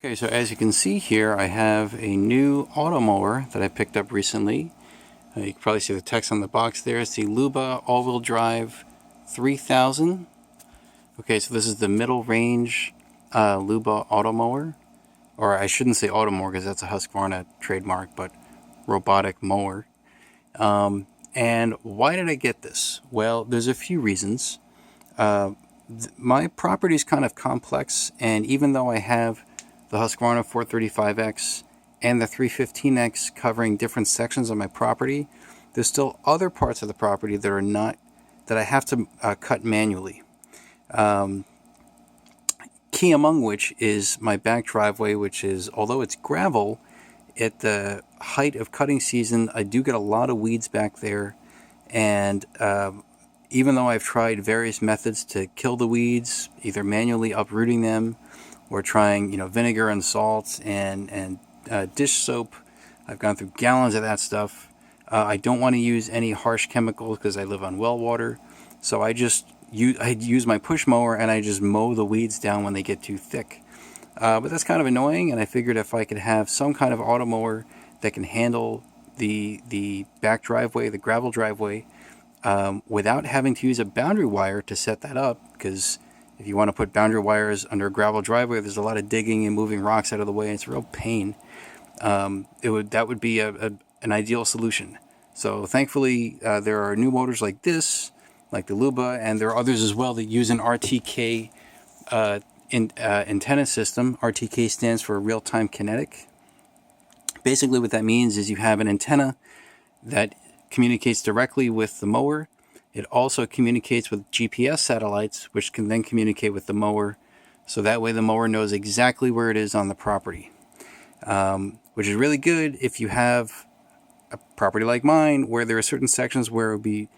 Okay, so as you can see here, I have a new auto mower that I picked up recently. You can probably see the text on the box there. It's the Luba all-wheel drive 3000. Okay, so this is the middle range Luba auto mower. Or I shouldn't say auto mower because that's a Husqvarna trademark, but robotic mower. And why did I get this? Well, there's a few reasons. My property is kind of complex, and even though I have the Husqvarna 435X and the 315X covering different sections of my property, there's still other parts of the property that are not, that I have to cut manually. Key among which is my back driveway, which is, although it's gravel, at the height of cutting season, I do get a lot of weeds back there. And even though I've tried various methods to kill the weeds, either manually uprooting them or trying, vinegar and salt and dish soap, I've gone through gallons of that stuff. I don't want to use any harsh chemicals because I live on well water. So I use my push mower and I just mow the weeds down when they get too thick. But that's kind of annoying, and I figured if I could have some kind of auto mower that can handle the back driveway, the gravel driveway, without having to use a boundary wire to set that up, because if you want to put boundary wires under a gravel driveway, there's a lot of digging and moving rocks out of the way, and it's a real pain. That would be an ideal solution. So thankfully, there are new motors like this, like the Luba, and there are others as well that use an RTK antenna system. RTK stands for real-time kinetic. Basically what that means is you have an antenna that communicates directly with the mower. It also communicates with GPS satellites, which can then communicate with the mower. So that way the mower knows exactly where it is on the property, which is really good if you have a property like mine where there are certain sections where it would be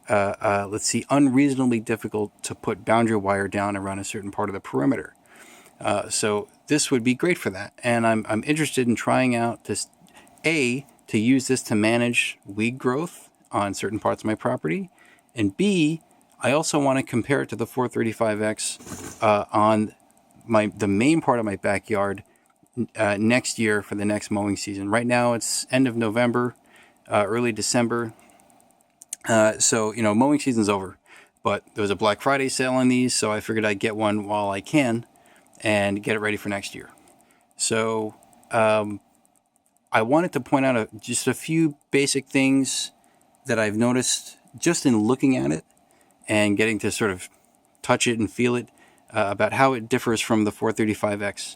unreasonably difficult to put boundary wire down around a certain part of the perimeter. So this would be great for that. And I'm interested in trying out this, to use this to manage weed growth on certain parts of my property. And B, I also want to compare it to the 435X on the main part of my backyard next year for the next mowing season. Right now it's end of November, early December. So mowing season's over, but there was a Black Friday sale on these, so I figured I'd get one while I can and get it ready for next year. So I wanted to point out just a few basic things that I've noticed just in looking at it and getting to sort of touch it and feel it about how it differs from the 435X.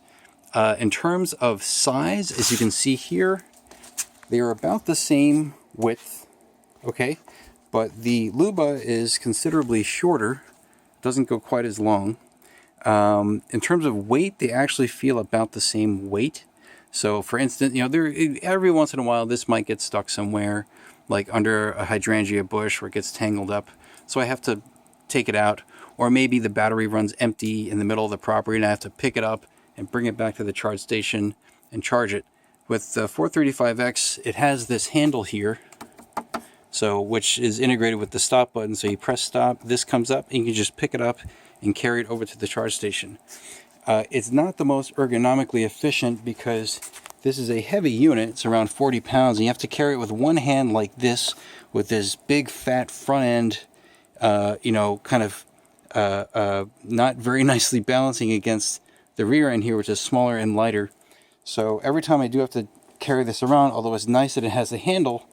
In terms of size, as you can see here, they are about the same width, okay? But the Luba is considerably shorter, doesn't go quite as long. In terms of weight, they actually feel about the same weight. So for instance, every once in a while this might get stuck somewhere, like under a hydrangea bush where it gets tangled up. So I have to take it out, or maybe the battery runs empty in the middle of the property and I have to pick it up and bring it back to the charge station and charge it. With the 435X, it has this handle here, which is integrated with the stop button. So you press stop, this comes up, and you can just pick it up and carry it over to the charge station. It's not the most ergonomically efficient because this is a heavy unit. It's around 40 pounds, and you have to carry it with one hand like this, with this big fat front end, not very nicely balancing against the rear end here, which is smaller and lighter. So every time I do have to carry this around, although it's nice that it has the handle,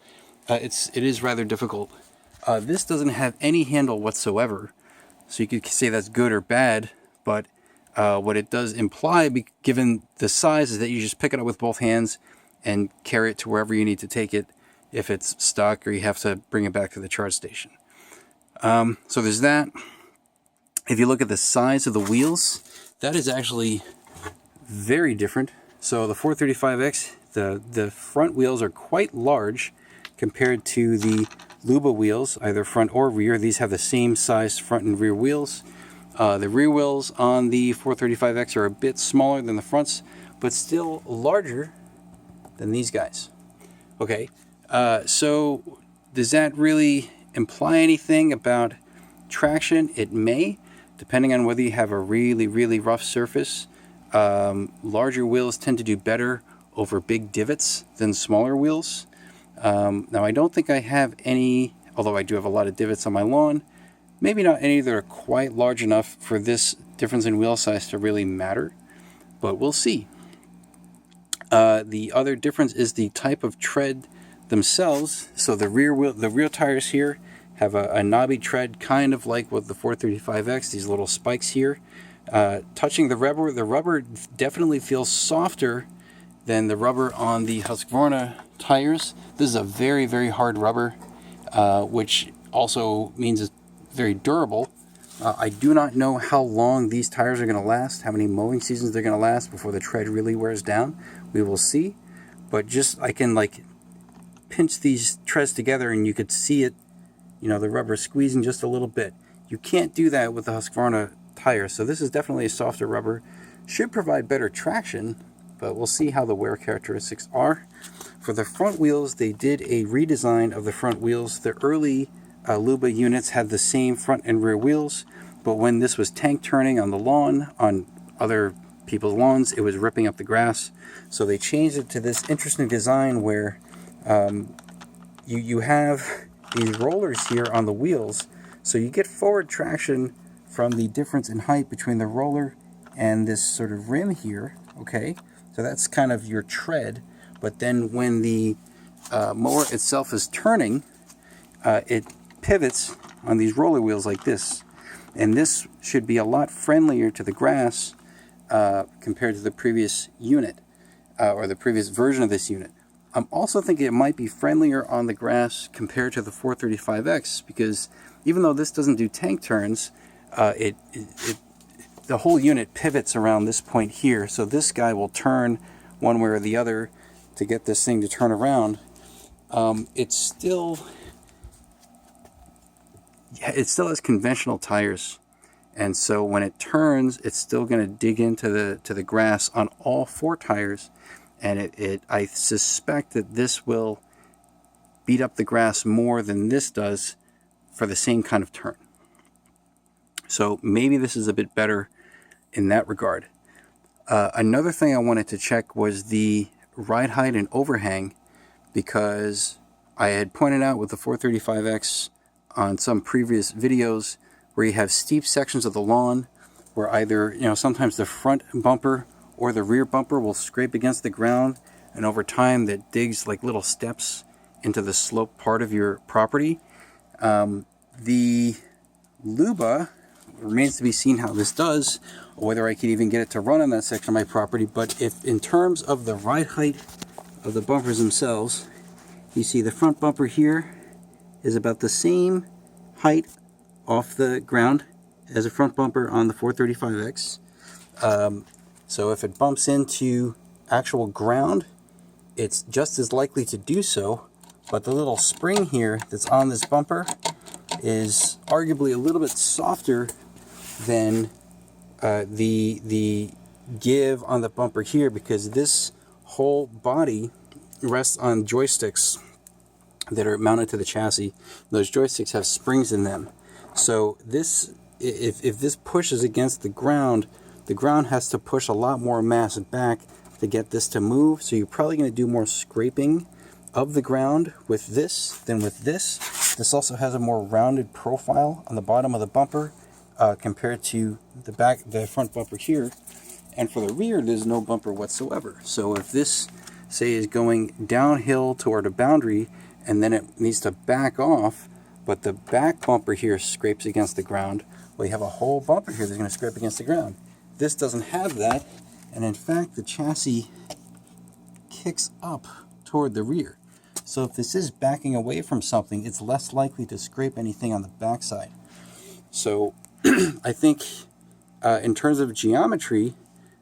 it is rather difficult. This doesn't have any handle whatsoever, so you could say that's good or bad, but what it does imply, given the size, is that you just pick it up with both hands and carry it to wherever you need to take it if it's stuck or you have to bring it back to the charge station. So there's that. If you look at the size of the wheels, that is actually very different. So the 435X, the front wheels are quite large compared to the Luba wheels, either front or rear. These have the same size front and rear wheels. The rear wheels on the 435X are a bit smaller than the fronts, but still larger than these guys. Okay, so does that really imply anything about traction? It may, depending on whether you have a really, really rough surface. Larger wheels tend to do better over big divots than smaller wheels. Now I don't think I have any, although I do have a lot of divots on my lawn, maybe not any that are quite large enough for this difference in wheel size to really matter, but we'll see. The other difference is the type of tread themselves. So the rear tires here have a knobby tread, kind of like with the 435X, these little spikes here. Touching the rubber definitely feels softer than the rubber on the Husqvarna tires. This is a very, very hard rubber, which also means it's very durable. I do not know how long these tires are going to last, how many mowing seasons they're going to last before the tread really wears down. We will see. But just, I can like pinch these treads together and you could see it, you know, the rubber squeezing just a little bit. You can't do that with the Husqvarna tire. So this is definitely a softer rubber. Should provide better traction, but we'll see how the wear characteristics are. For the front wheels, they did a redesign of the front wheels. The early Luba units had the same front and rear wheels, but when this was tank turning on the lawn, on other people's lawns, it was ripping up the grass. So they changed it to this interesting design where you have these rollers here on the wheels, so you get forward traction from the difference in height between the roller and this sort of rim here. Okay, so that's kind of your tread, but then when the mower itself is turning, it pivots on these roller wheels like this, and this should be a lot friendlier to the grass compared to the previous unit or the previous version of this unit. I'm also thinking it might be friendlier on the grass compared to the 435X, because even though this doesn't do tank turns, the whole unit pivots around this point here, so this guy will turn one way or the other to get this thing to turn around. It still has conventional tires, and so when it turns, it's still going to dig into the grass on all four tires, and I suspect that this will beat up the grass more than this does for the same kind of turn. So maybe this is a bit better in that regard. Another thing I wanted to check was the ride height and overhang, because I had pointed out with the 435X on some previous videos where you have steep sections of the lawn where either, you know, sometimes the front bumper or the rear bumper will scrape against the ground, and over time that digs like little steps into the slope part of your property. The Luba, remains to be seen how this does, or whether I could even get it to run on that section of my property. But if in terms of the ride height of the bumpers themselves, you see the front bumper here is about the same height off the ground as a front bumper on the 435X. So if it bumps into actual ground, it's just as likely to do so, but the little spring here that's on this bumper is arguably a little bit softer than the give on the bumper here, because this whole body rests on joysticks that are mounted to the chassis. Those joysticks have springs in them. So this, if this pushes against the ground has to push a lot more mass back to get this to move. So you're probably going to do more scraping of the ground with this than with this. This also has a more rounded profile on the bottom of the bumper compared to the front bumper here. And for the rear, there's no bumper whatsoever. So if this, say, is going downhill toward a boundary and then it needs to back off, but the back bumper here scrapes against the ground, well, you have a whole bumper here that's going to scrape against the ground. This doesn't have that, and in fact, the chassis kicks up toward the rear. So if this is backing away from something, it's less likely to scrape anything on the backside. So I think in terms of geometry,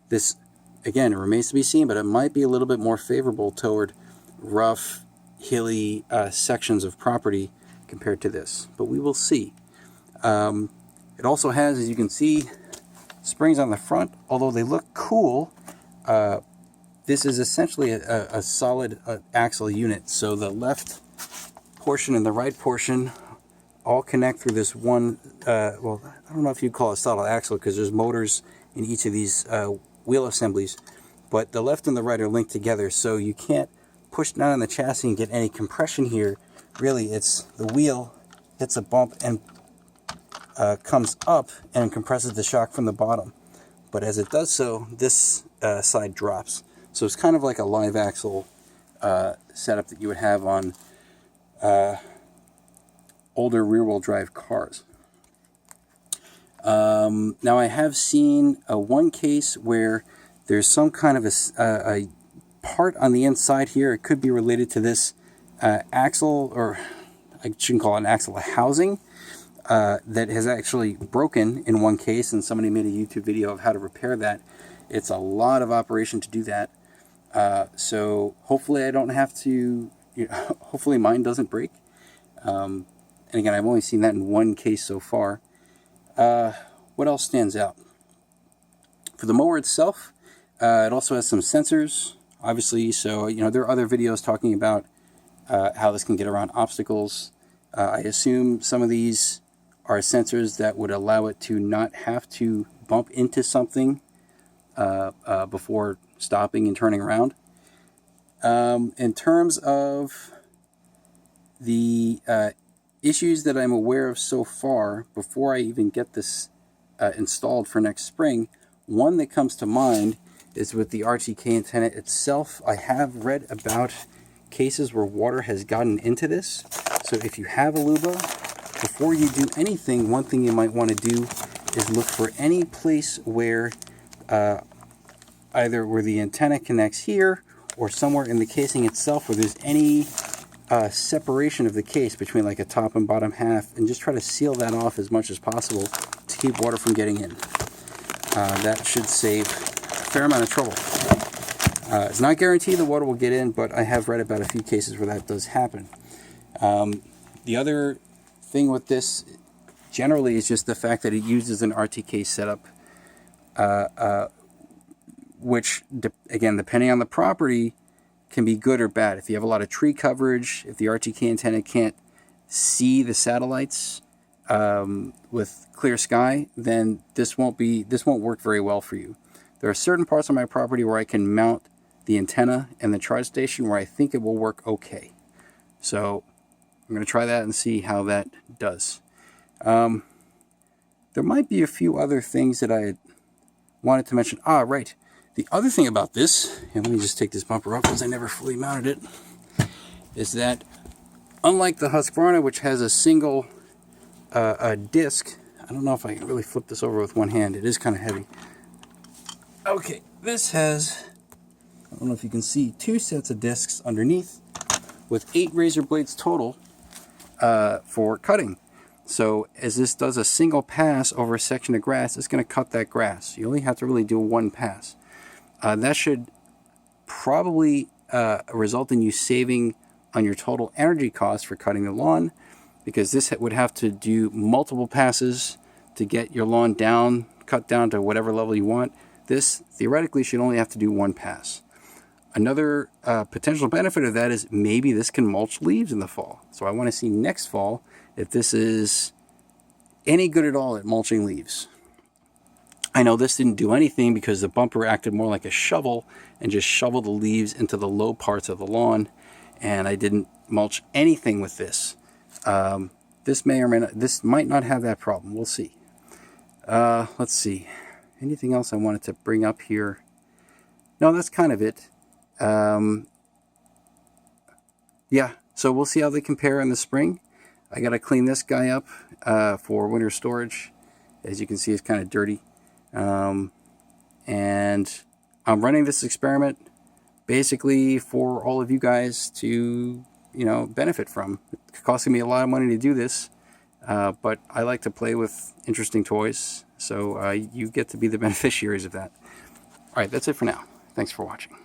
this, again, it remains to be seen, but it might be a little bit more favorable toward rough, hilly sections of property compared to this, but we will see. It also has, as you can see, springs on the front. Although they look cool, this is essentially a solid axle unit. So the left portion and the right portion all connect through this one, well, I don't know if you'd call it a solid axle, because there's motors in each of these wheel assemblies, but the left and the right are linked together, so you can't push down on the chassis and get any compression here. Really, it's the wheel hits a bump and comes up and compresses the shock from the bottom. But as it does so, this side drops. So it's kind of like a live axle setup that you would have on older rear-wheel drive cars. Now I have seen one case where there's some kind of a part on the inside here. It could be related to this axle, or I shouldn't call it an axle, a housing that has actually broken in one case, and somebody made a YouTube video of how to repair that. It's a lot of operation to do that. So hopefully I don't have to, hopefully mine doesn't break. And again, I've only seen that in one case so far. What else stands out? For the mower itself, it also has some sensors, obviously. So, there are other videos talking about how this can get around obstacles. I assume some of these are sensors that would allow it to not have to bump into something before stopping and turning around. In terms of the issues that I'm aware of so far, before I even get this installed for next spring, one that comes to mind is with the RTK antenna itself. I have read about cases where water has gotten into this. So if you have a Luba, before you do anything, one thing you might want to do is look for any place where either where the antenna connects here or somewhere in the casing itself where there's any separation of the case between like a top and bottom half, and just try to seal that off as much as possible to keep water from getting in. That should save a fair amount of trouble. It's not guaranteed the water will get in, but I have read about a few cases where that does happen. The other thing with this generally is just the fact that it uses an RTK setup, which, again, depending on the property, can be good or bad. If you have a lot of tree coverage, if the RTK antenna can't see the satellites with clear sky, then this won't work very well for you. There are certain parts of my property where I can mount the antenna and the charge station where I think it will work okay. So I'm going to try that and see how that does. There might be a few other things that I wanted to mention. Right. The other thing about this, and let me just take this bumper off because I never fully mounted it, is that unlike the Husqvarna, which has a single disc, I don't know if I can really flip this over with one hand. It is kind of heavy. Okay, this has, I don't know if you can see, 2 sets of discs underneath with 8 razor blades total for cutting. So as this does a single pass over a section of grass, it's going to cut that grass. You only have to really do one pass. That should probably result in you saving on your total energy cost for cutting the lawn, because this would have to do multiple passes to get your lawn cut down to whatever level you want. This theoretically should only have to do one pass. Another potential benefit of that is maybe this can mulch leaves in the fall. So I want to see next fall if this is any good at all at mulching leaves. I know this didn't do anything because the bumper acted more like a shovel and just shoveled the leaves into the low parts of the lawn, and I didn't mulch anything with this. This may or may not, this might not have that problem. We'll see. Let's see. Anything else I wanted to bring up here? No, that's kind of it. Yeah, so we'll see how they compare in the spring. I got to clean this guy up for winter storage. As you can see, it's kind of dirty. And I'm running this experiment basically for all of you guys to, benefit from. It's costing me a lot of money to do this, but I like to play with interesting toys, so you get to be the beneficiaries of that. All right, that's it for now. Thanks for watching.